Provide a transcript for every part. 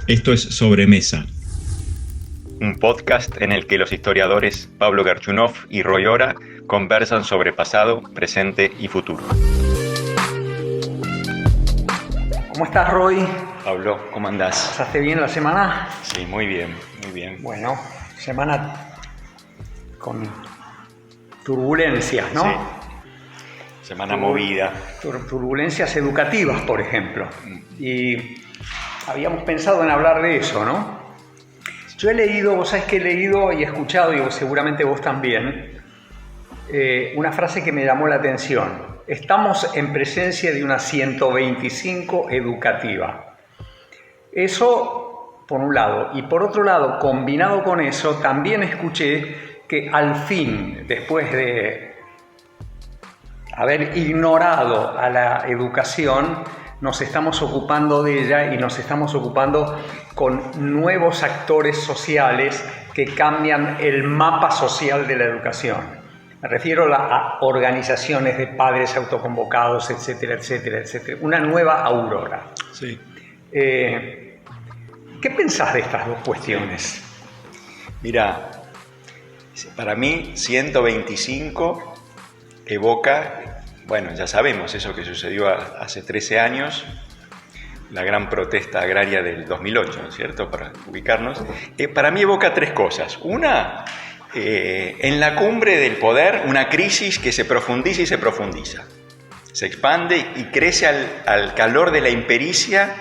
Esto es Sobremesa, un podcast en el que los historiadores Pablo Garchunov y Roy Ora conversan sobre pasado, presente y futuro. ¿Cómo estás, Roy? Pablo, ¿cómo andás? ¿Pasaste bien la semana? Sí, muy bien, muy bien. Bueno, semana con turbulencias, ¿no? Sí. Semana movida. Turbulencias educativas, por ejemplo. Y habíamos pensado en hablar de eso, ¿no? Yo he leído, vos sabés que he leído y escuchado, y seguramente vos también, una frase que me llamó la atención. Estamos en presencia de una 125 educativa. Eso, por un lado. Y por otro lado, combinado con eso, también escuché que al fin, después de haber ignorado a la educación, nos estamos ocupando de ella y nos estamos ocupando con nuevos actores sociales que cambian el mapa social de la educación. Me refiero a organizaciones de padres autoconvocados, etcétera, etcétera, etcétera. Una nueva aurora. Sí. ¿Qué pensás de estas dos cuestiones? Mira, para mí 125 evoca, bueno, ya sabemos eso que sucedió hace 13 años, la gran protesta agraria del 2008, ¿no es cierto?, para ubicarnos. Para mí evoca tres cosas. Una, en la cumbre del poder, una crisis que se profundiza y se profundiza. Se expande y crece al calor de la impericia,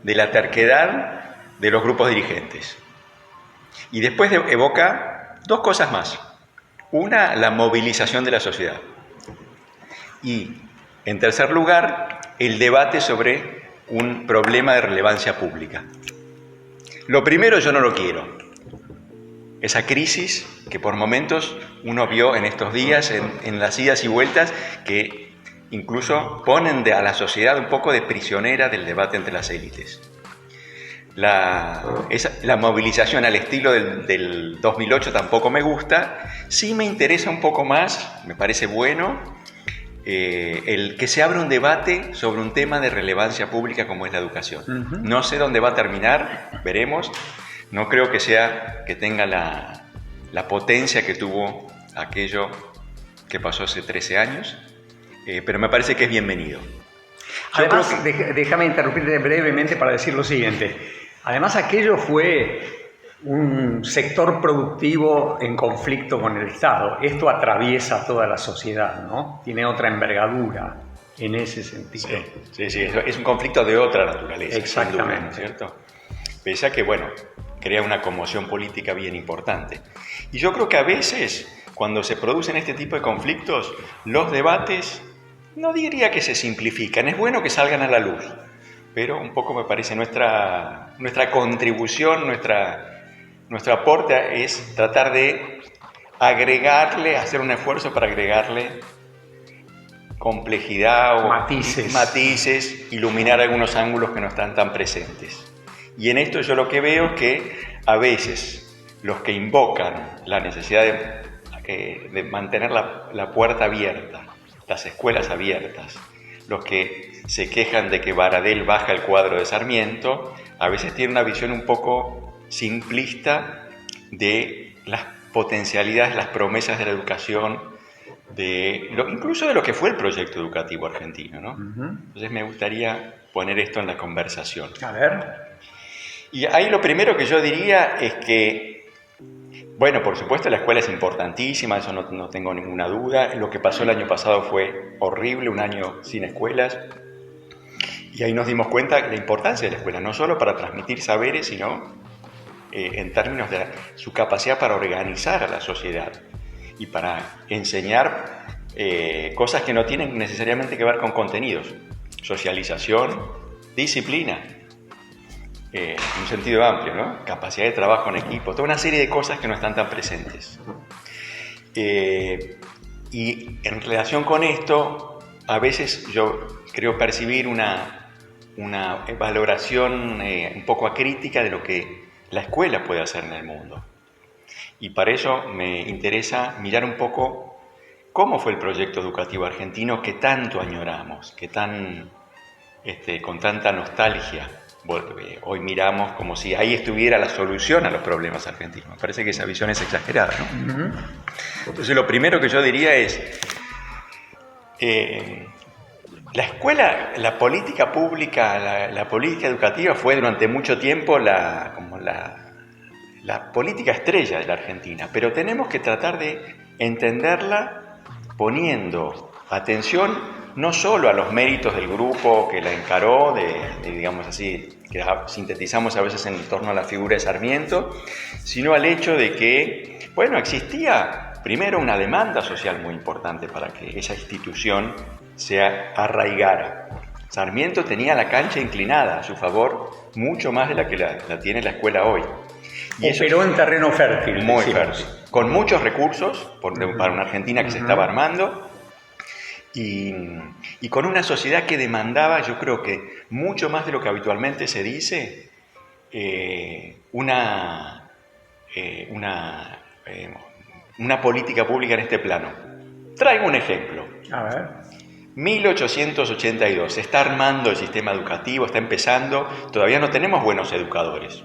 de la terquedad de los grupos dirigentes. Y después evoca dos cosas más. Una, la movilización de la sociedad. Y, en tercer lugar, el debate sobre un problema de relevancia pública. Lo primero yo no lo quiero. Esa crisis que por momentos uno vio en estos días, en las idas y vueltas, que incluso ponen a la sociedad un poco de prisionera del debate entre las élites. La movilización al estilo del 2008 tampoco me gusta. Sí me interesa un poco más, me parece bueno, el que se abra un debate sobre un tema de relevancia pública como es la educación. Uh-huh. No sé dónde va a terminar, veremos. No creo que tenga la potencia que tuvo aquello que pasó hace 13 años, pero me parece que es bienvenido. Además, déjame interrumpirte brevemente para decir lo siguiente. Además, aquello fue un sector productivo en conflicto con el Estado. Esto atraviesa toda la sociedad, ¿no? Tiene otra envergadura en ese sentido. Sí, es un conflicto de otra naturaleza. Exactamente. Duda, ¿no es cierto? Pese a que, bueno, crea una conmoción política bien importante. Y yo creo que a veces, cuando se producen este tipo de conflictos, los debates, no diría que se simplifican, es bueno que salgan a la luz, pero un poco me parece nuestra contribución, nuestro aporte es tratar de agregarle, hacer un esfuerzo para agregarle complejidad o matices, iluminar algunos ángulos que no están tan presentes. Y en esto yo lo que veo es que a veces los que invocan la necesidad de mantener la puerta abierta, las escuelas abiertas, los que se quejan de que Baradel baja el cuadro de Sarmiento, a veces tienen una visión un poco simplista de las potencialidades, las promesas de la educación, incluso de lo que fue el proyecto educativo argentino, ¿no? Uh-huh. Entonces me gustaría poner esto en la conversación. A ver. Y ahí lo primero que yo diría es que, bueno, por supuesto la escuela es importantísima, eso no tengo ninguna duda. Lo que pasó el año pasado fue horrible, un año sin escuelas. Y ahí nos dimos cuenta de la importancia de la escuela, no solo para transmitir saberes, sino en términos de su capacidad para organizar a la sociedad y para enseñar cosas que no tienen necesariamente que ver con contenidos. Socialización, disciplina, en un sentido amplio, ¿no? Capacidad de trabajo en equipo, toda una serie de cosas que no están tan presentes. Y en relación con esto, a veces yo creo percibir una valoración un poco acrítica de lo que la escuela puede hacer en el mundo. Y para eso me interesa mirar un poco cómo fue el proyecto educativo argentino que tanto añoramos, con tanta nostalgia hoy miramos como si ahí estuviera la solución a los problemas argentinos. Me parece que esa visión es exagerada, ¿no? Uh-huh. Entonces lo primero que yo diría es, la escuela, la política pública, la política educativa fue durante mucho tiempo la política estrella de la Argentina, pero tenemos que tratar de entenderla poniendo atención no solo a los méritos del grupo que la encaró, digamos así, que sintetizamos a veces en torno a la figura de Sarmiento, sino al hecho de que, bueno, existía primero una demanda social muy importante para que esa institución se arraigara. Sarmiento tenía la cancha inclinada a su favor, mucho más de la que la tiene la escuela hoy. Y operó en terreno fértil. Muy fértil. Con muchos recursos para una Argentina que se estaba armando y con una sociedad que demandaba, yo creo que mucho más de lo que habitualmente se dice, una política pública en este plano. Traigo un ejemplo. A ver. 1882, se está armando el sistema educativo, está empezando, todavía no tenemos buenos educadores.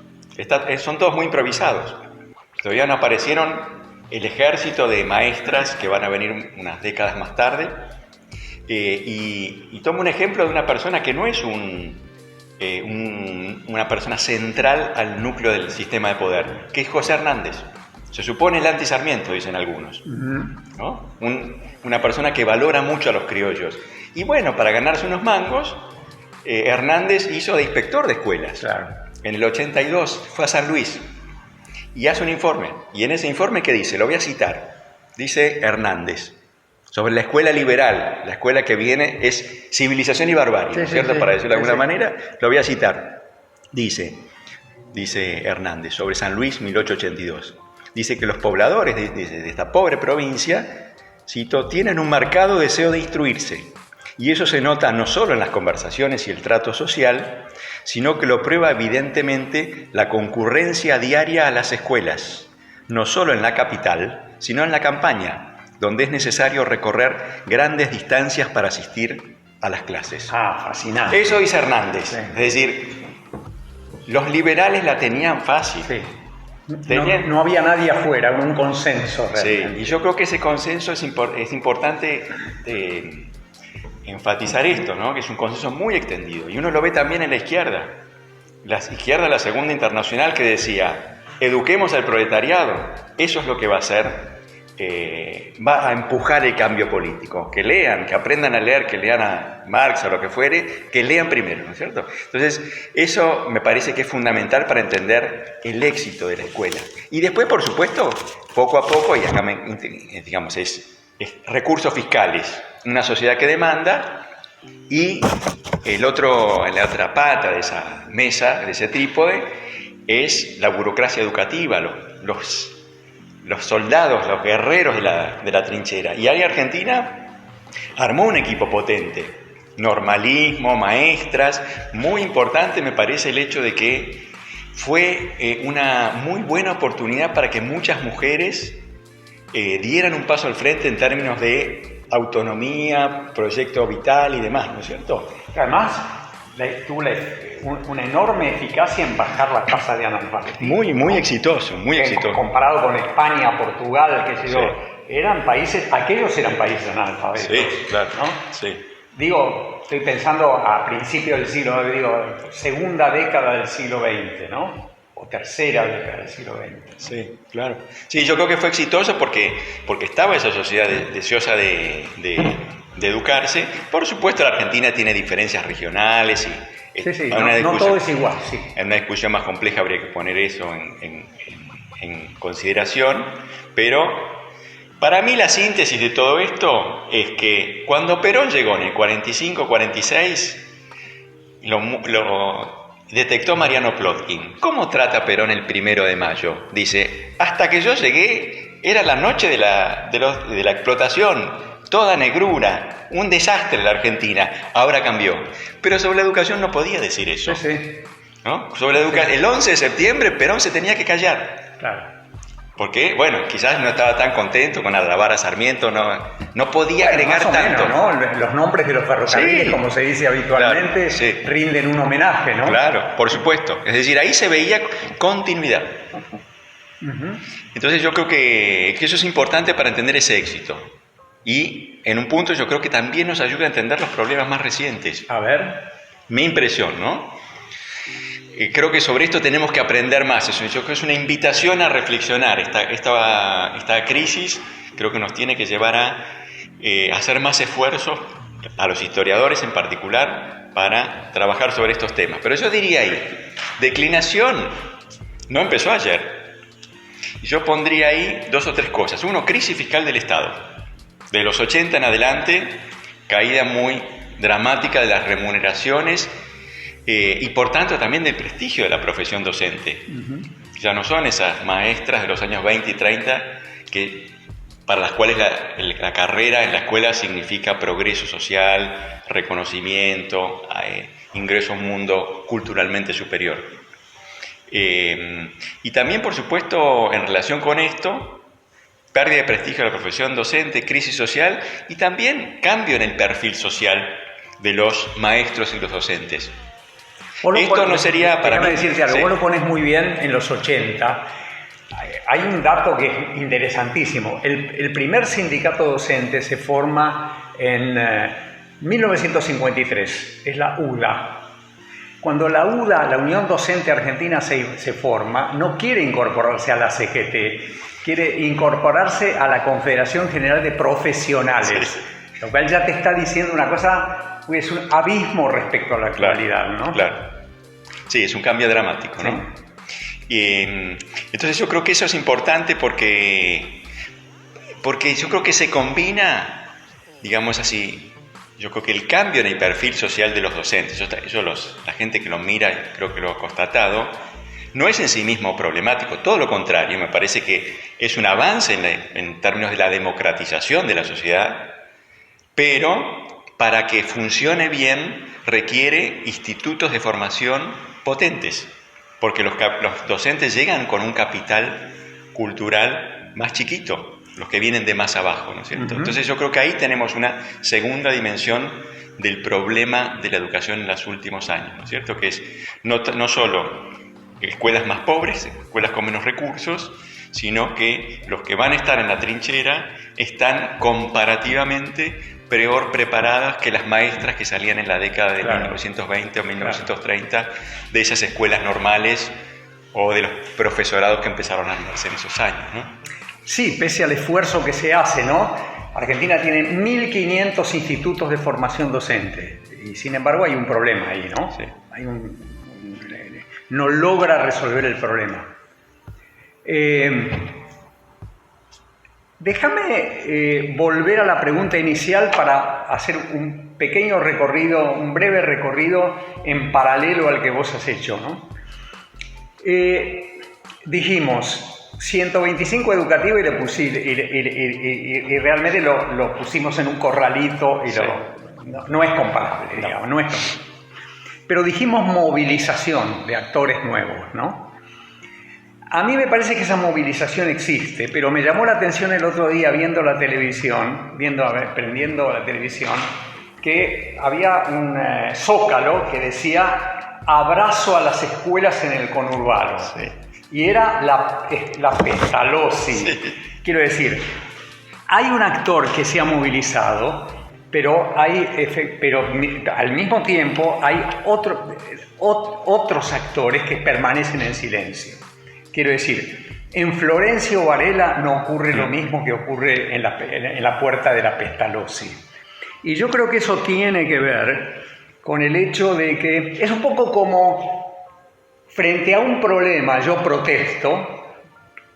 Son todos muy improvisados. Todavía no aparecieron el ejército de maestras que van a venir unas décadas más tarde. Y tomo un ejemplo de una persona que no es una persona central al núcleo del sistema de poder, que es José Hernández. Se supone el anti-Sarmiento, dicen algunos, ¿no? Una persona que valora mucho a los criollos. Y bueno, para ganarse unos mangos, Hernández hizo de inspector de escuelas. Claro. En el 82 fue a San Luis y hace un informe. Y en ese informe, ¿qué dice? Lo voy a citar. Dice Hernández, sobre la escuela liberal, la escuela que viene es civilización y barbarie, ¿cierto? Sí, para decirlo de alguna manera, lo voy a citar. Dice Hernández, sobre San Luis, 1882. Dice que los pobladores de esta pobre provincia, cito, tienen un marcado deseo de instruirse. Y eso se nota no solo en las conversaciones y el trato social, sino que lo prueba evidentemente la concurrencia diaria a las escuelas, no solo en la capital, sino en la campaña, donde es necesario recorrer grandes distancias para asistir a las clases. Fascinante. Eso dice Hernández. Sí. Es decir, los liberales la tenían fácil. Sí. No había nadie afuera, un consenso realmente. Sí, y yo creo que ese consenso es importante enfatizar esto, ¿no? Que es un consenso muy extendido. Y uno lo ve también en la izquierda. La izquierda, la Segunda Internacional, que decía, eduquemos al proletariado. Eso es lo que va a hacer, va a empujar el cambio político. Que lean, que aprendan a leer, que lean a Marx o lo que fuere, que lean primero, ¿no es cierto? Entonces, eso me parece que es fundamental para entender el éxito de la escuela. Y después, por supuesto, poco a poco, y acá digamos, es recursos fiscales, una sociedad que demanda, y la otra pata de esa mesa, de ese trípode, es la burocracia educativa, los soldados, los guerreros de la trinchera. Y ahí Argentina armó un equipo potente, normalismo, maestras. Muy importante me parece el hecho de que fue una muy buena oportunidad para que muchas mujeres dieran un paso al frente en términos de autonomía, proyecto vital y demás, ¿no es cierto? Además, tuvo una enorme eficacia en bajar la tasa de analfabetismo. Muy exitoso, muy exitoso. Comparado con España, Portugal, qué sé yo, aquellos eran países analfabetos. Sí, claro, ¿no? Sí. Digo, estoy pensando a principios del siglo, segunda década del siglo XX, ¿no? O tercera década del siglo XX. Sí, claro. Sí, yo creo que fue exitoso porque estaba esa sociedad deseosa de educarse. Por supuesto, la Argentina tiene diferencias regionales y sí, no todo es igual. Sí. En una discusión más compleja habría que poner eso en consideración, pero para mí la síntesis de todo esto es que cuando Perón llegó en el 45-46, lo detectó Mariano Plotkin. ¿Cómo trata Perón el 1 de mayo? Dice, hasta que yo llegué era la noche de la explotación, toda negrura, un desastre la Argentina, ahora cambió. Pero sobre la educación no podía decir eso. Sí. ¿No? Sobre la educación, el 11 de septiembre Perón se tenía que callar. Claro. Porque, bueno, quizás no estaba tan contento con alabar a Sarmiento, no podía agregar más o tanto. menos, ¿no? Los nombres de los ferrocarriles, Sí, como se dice habitualmente, claro, sí. rinden un homenaje, ¿no? Claro, por supuesto. Es decir, ahí se veía continuidad. Entonces yo creo que eso es importante para entender ese éxito. Y en un punto yo creo que también nos ayuda a entender los problemas más recientes. A ver. Mi impresión, ¿no? Creo que sobre esto tenemos que aprender más. Yo creo que es una invitación a reflexionar. Esta crisis creo que nos tiene que llevar a hacer más esfuerzos, a los historiadores en particular, para trabajar sobre estos temas. Pero yo diría ahí, declinación no empezó ayer. Y yo pondría ahí 2 o 3 cosas. Uno, crisis fiscal del Estado. De los 80 en adelante, caída muy dramática de las remuneraciones y por tanto también del prestigio de la profesión docente. Ya no son esas maestras de los años 20 y 30 para las cuales la carrera en la escuela significa progreso social, reconocimiento, ingreso a un mundo culturalmente superior. Y también, por supuesto, en relación con esto, pérdida de prestigio de la profesión docente, crisis social y también cambio en el perfil social de los maestros y los docentes. Esto no sería para mí... decirte algo, sí. Vos lo pones muy bien en los 80. Hay un dato que es interesantísimo. El primer sindicato docente se forma en 1953, es la UDA. Cuando la UDA, la Unión Docente Argentina, se forma, no quiere incorporarse a la CGT, quiere incorporarse a la Confederación General de Profesionales, sí. Lo cual ya te está diciendo una cosa, es un abismo respecto a la actualidad, ¿no? Claro. Sí, es un cambio dramático, ¿no? Sí. Entonces yo creo que eso es importante porque yo creo que se combina, digamos así, yo creo que el cambio en el perfil social de los docentes, la gente que lo mira, creo que lo ha constatado, no es en sí mismo problemático, todo lo contrario, me parece que es un avance en términos de la democratización de la sociedad, pero para que funcione bien requiere institutos de formación potentes, porque los docentes llegan con un capital cultural más chiquito, los que vienen de más abajo, ¿no es cierto? Entonces yo creo que ahí tenemos una segunda dimensión del problema de la educación en los últimos años, ¿no es cierto? Que es no solo escuelas más pobres, escuelas con menos recursos, sino que los que van a estar en la trinchera están comparativamente peor preparadas que las maestras que salían en la década de 1920 o 1930 de esas escuelas normales o de los profesorados que empezaron a armarse en esos años, ¿no? Sí, pese al esfuerzo que se hace, ¿no? Argentina tiene 1.500 institutos de formación docente y sin embargo hay un problema ahí, ¿no? Sí. No logra resolver el problema. Déjame volver a la pregunta inicial para hacer un pequeño recorrido, un breve recorrido en paralelo al que vos has hecho, ¿no? Dijimos 125 educativo y realmente lo pusimos en un corralito y sí. No es comparable, digamos, no es comparable. Pero dijimos movilización de actores nuevos, ¿no? A mí me parece que esa movilización existe, pero me llamó la atención el otro día viendo la televisión, prendiendo la televisión, que había un zócalo que decía abrazo a las escuelas en el conurbano. Sí. Y era la Pestalozzi. Sí. Quiero decir, hay un actor que se ha movilizado, pero al mismo tiempo hay otros actores que permanecen en silencio. Quiero decir, en Florencio Varela no ocurre lo mismo que ocurre en la puerta de la Pestalozzi. Y yo creo que eso tiene que ver con el hecho de que es un poco como frente a un problema yo protesto,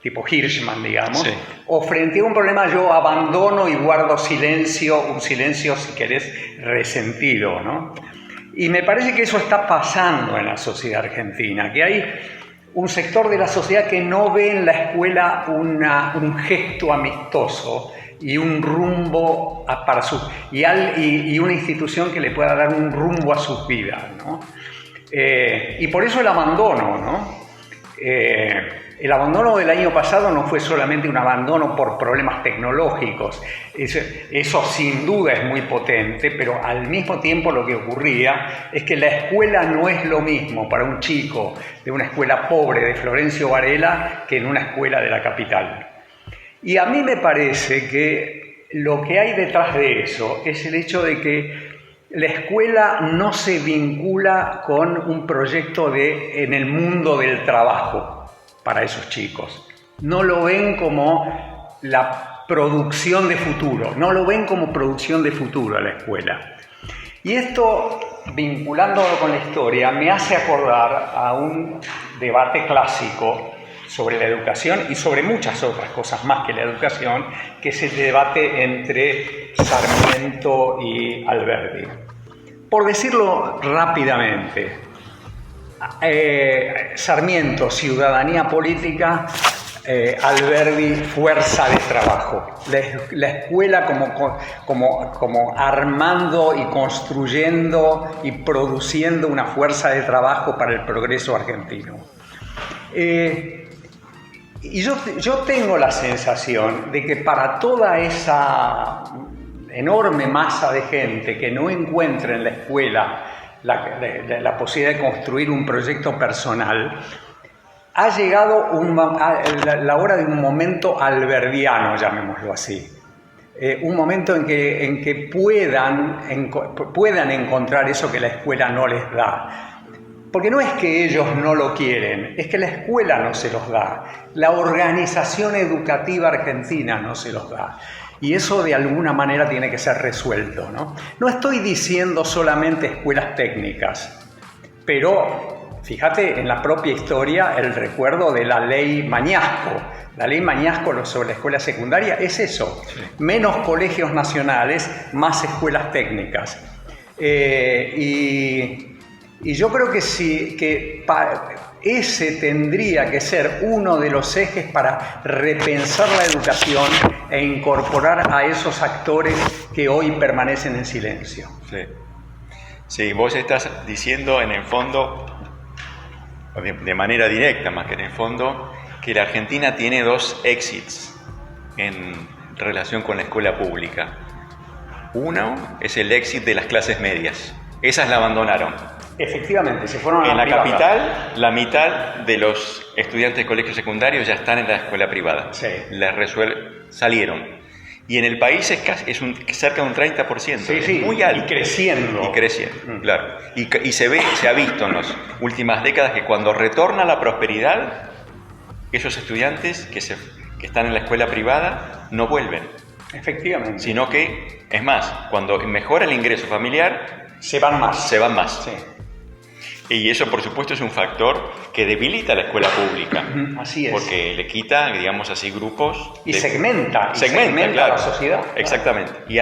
tipo Hirschman, digamos, sí. O frente a un problema yo abandono y guardo silencio, un silencio, si querés, resentido, ¿no? Y me parece que eso está pasando en la sociedad argentina, que hay un sector de la sociedad que no ve en la escuela un gesto amistoso y un rumbo y una institución que le pueda dar un rumbo a sus vidas, ¿no? Y por eso el abandono, ¿no? El abandono del año pasado no fue solamente un abandono por problemas tecnológicos, eso sin duda es muy potente, pero al mismo tiempo lo que ocurría es que la escuela no es lo mismo para un chico de una escuela pobre de Florencio Varela que en una escuela de la capital. Y a mí me parece que lo que hay detrás de eso es el hecho de que la escuela no se vincula con un proyecto en el mundo del trabajo para esos chicos. No lo ven como la producción de futuro, no lo ven como producción de futuro a la escuela. Y esto, vinculándolo con la historia, me hace acordar a un debate clásico sobre la educación y sobre muchas otras cosas más que la educación, que es el debate entre Sarmiento y Alberdi. Por decirlo rápidamente, Sarmiento, ciudadanía política, Alberdi, fuerza de trabajo. La escuela como armando y construyendo y produciendo una fuerza de trabajo para el progreso argentino. Y yo tengo la sensación de que para toda esa enorme masa de gente que no encuentra en la escuela la posibilidad de construir un proyecto personal, ha llegado la hora de un momento alberdiano, llamémoslo así. Un momento en que puedan encontrar eso que la escuela no les da. Porque no es que ellos no lo quieren, es que la escuela no se los da. La organización educativa argentina no se los da. Y eso de alguna manera tiene que ser resuelto, ¿no? No estoy diciendo solamente escuelas técnicas, pero fíjate en la propia historia el recuerdo de la ley Mañasco. La ley Mañasco sobre la escuela secundaria es eso, sí. Menos colegios nacionales, más escuelas técnicas. Y yo creo que ese tendría que ser uno de los ejes para repensar la educación e incorporar a esos actores que hoy permanecen en silencio. Sí, sí, vos estás diciendo en el fondo, de manera directa más que en el fondo, que la Argentina tiene dos exits en relación con la escuela pública. Uno es el exit de las clases medias. Esas la abandonaron. Efectivamente, se fueron a la En la privada. capital, la mitad de los estudiantes de colegios secundarios ya están en la escuela privada. Sí. Salieron. Y en el país es cerca de un 30%. Sí, es muy alto. Y creciendo. Y creciendo, claro. Y se ha visto en las últimas décadas que cuando retorna la prosperidad, esos estudiantes que están en la escuela privada no vuelven. Efectivamente. Sino que, es más, cuando mejora el ingreso familiar, se van más. Sí. Y eso, por supuesto, es un factor que debilita la escuela pública. Así es. Porque le quita, digamos así, grupos... Y segmenta claro, a la sociedad. Exactamente. Y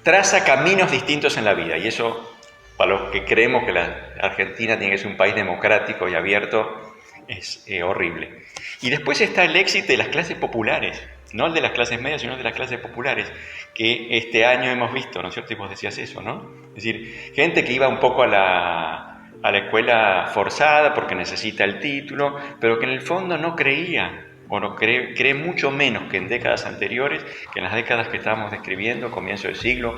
traza caminos distintos en la vida. Y eso, para los que creemos que la Argentina tiene que ser un país democrático y abierto, es horrible. Y después está el éxito de las clases populares. No el de las clases medias, sino el de las clases populares, que este año hemos visto, ¿no es cierto? Y vos decías eso, ¿no? Es decir, gente que iba un poco a la escuela forzada porque necesita el título, pero que en el fondo no creía, o no cree mucho menos que en décadas anteriores, que en las décadas que estábamos describiendo, comienzo del siglo,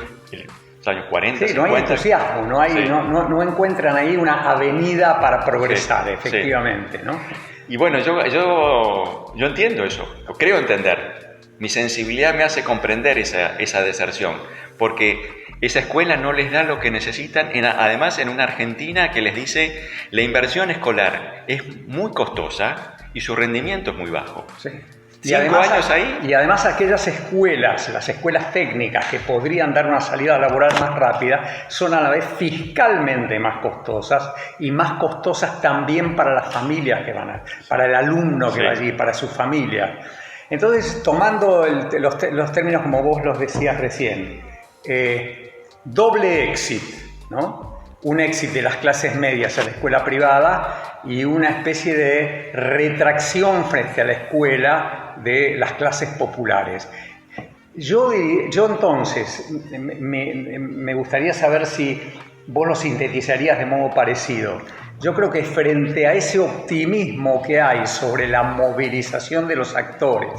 los años 40, sí, 50. No hay entusiasmo, Sí. no encuentran ahí una avenida para progresar, sí, efectivamente, sí. ¿No? Y bueno, yo entiendo eso, creo entender. Mi sensibilidad me hace comprender esa deserción, porque esa escuela no les da lo que necesitan, además en una Argentina que les dice la inversión escolar es muy costosa y su rendimiento es muy bajo. Sí. 5 años ahí. Y además aquellas escuelas, las escuelas técnicas que podrían dar una salida laboral más rápida, son a la vez fiscalmente más costosas y más costosas también para las familias que para el alumno que va allí, para su familia. Entonces, tomando los términos como vos los decías recién, doble exit, ¿no? Un éxito de las clases medias a la escuela privada y una especie de retracción frente a la escuela de las clases populares. Yo entonces me gustaría saber si vos lo sintetizarías de modo parecido. Yo creo que frente a ese optimismo que hay sobre la movilización de los actores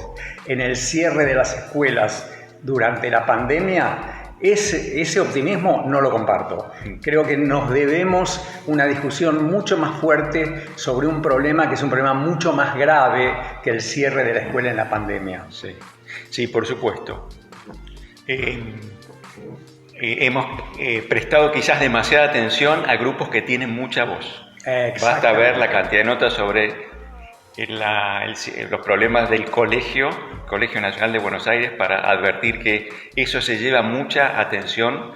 en el cierre de las escuelas durante la pandemia, ese optimismo no lo comparto. Creo que nos debemos una discusión mucho más fuerte sobre un problema que es un problema mucho más grave que el cierre de la escuela en la pandemia. Sí, sí, por supuesto. Hemos prestado quizás demasiada atención a grupos que tienen mucha voz. Basta ver la cantidad de notas sobre los problemas del Colegio Nacional de Buenos Aires para advertir que eso se lleva mucha atención,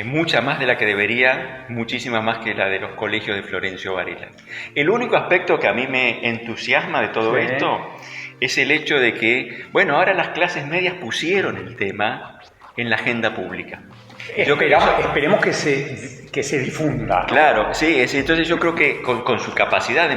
mucha más de la que debería, muchísima más que la de los colegios de Florencio Varela. El único aspecto que a mí me entusiasma de todo esto es el hecho de que, bueno, ahora las clases medias pusieron el tema en la agenda pública. Esperemos que se difunda, ¿no? Claro, sí, entonces yo creo que con su capacidad de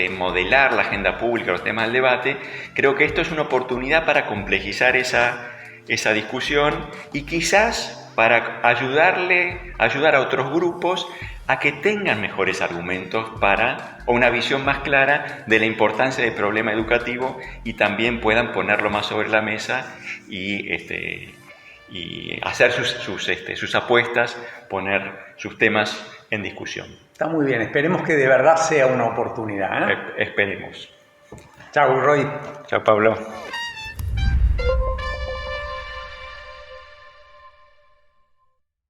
modelar la agenda pública, los temas del debate, creo que esto es una oportunidad para complejizar esa discusión y quizás para ayudar a otros grupos a que tengan mejores argumentos o una visión más clara de la importancia del problema educativo y también puedan ponerlo más sobre la mesa y hacer sus apuestas, poner sus temas en discusión. Está muy bien, esperemos que de verdad sea una oportunidad, ¿eh? Esperemos. Chao, Roy. Chao, Pablo.